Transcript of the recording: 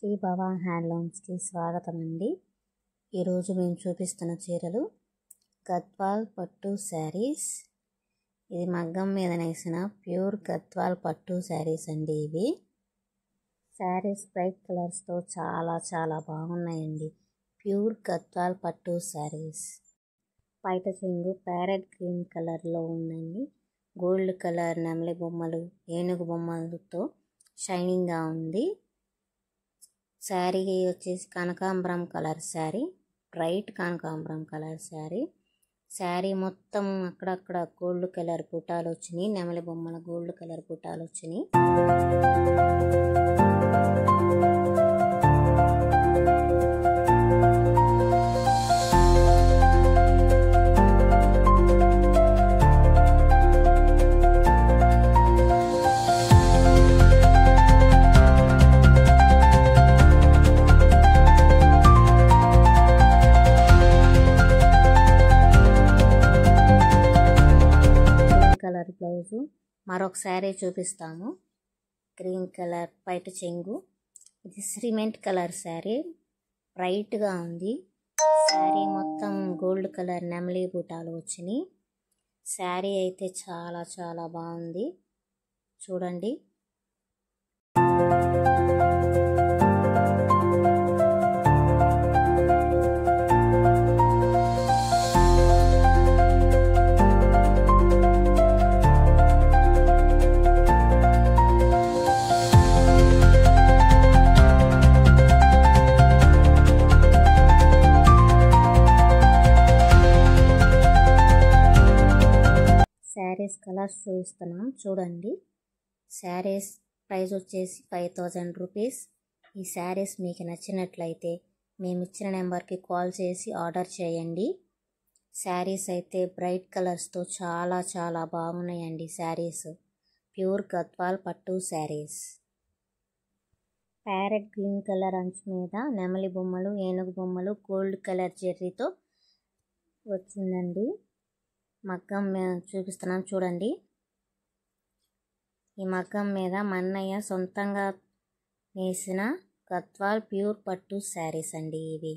శ్రీ భవ హ్యాండ్లూమ్స్కి స్వాగతం అండి. ఈరోజు మేము చూపిస్తున్న చీరలు గద్వాల్ పట్టు శారీస్. ఇది మగ్గం మీద నేసిన ప్యూర్ గద్వాల్ పట్టు శారీస్ అండి. ఇవి శారీస్ బ్రైట్ కలర్స్తో చాలా బాగున్నాయండి. ప్యూర్ గద్వాల్ పట్టు శారీస్. పైట చెంగు ప్యారెట్ గ్రీన్ కలర్లో ఉందండి. గోల్డ్ కలర్ నెమలి బొమ్మలు, ఏనుగు బొమ్మలతో షైనింగ్గా ఉంది. శారీ వచ్చేసి కనకాంబరం కలర్ శారీ, బ్రైట్ కనకాంబరం కలర్ శారీ. శారీ మొత్తం అక్కడక్కడ గోల్డ్ కలర్ బుటాలు వచ్చినాయి, నెమలి బొమ్మల గోల్డ్ కలర్ బుటాలు వచ్చినాయి. Colour blouse. మరొక శారీ చూపిస్తాము. గ్రీన్ కలర్ పైట చెంగు. ఇది సిమెంట్ కలర్ శారీ, బ్రైట్గా ఉంది. శారీ మొత్తం గోల్డ్ కలర్ నెమలి బూటాలు వచ్చినాయి. శారీ అయితే చాలా బాగుంది, చూడండి. శారీస్ కలర్స్ చూపిస్తున్నాం, చూడండి. శారీస్ ప్రైస్ వచ్చేసి 5000 రూపీస్. ఈ శారీస్ మీకు నచ్చినట్లయితే మేము ఇచ్చిన నెంబర్కి కాల్ చేసి ఆర్డర్ చేయండి. శారీస్ అయితే బ్రైట్ కలర్స్తో చాలా బాగున్నాయండి. శారీస్ ప్యూర్ గద్వాల్ పట్టు శారీస్. ప్యారెట్ గ్రీన్ కలర్ అంచు మీద నెమలి బొమ్మలు, ఏనుగు బొమ్మలు గోల్డ్ కలర్ జెర్రీతో వచ్చిందండి. మగ్గం చూపిస్తున్నాం, చూడండి. ఈ మగ్గం మీద మన్నయ్య సొంతంగా నేసిన గద్వాల్ ప్యూర్ పట్టు శారీస్ అండి ఇవి.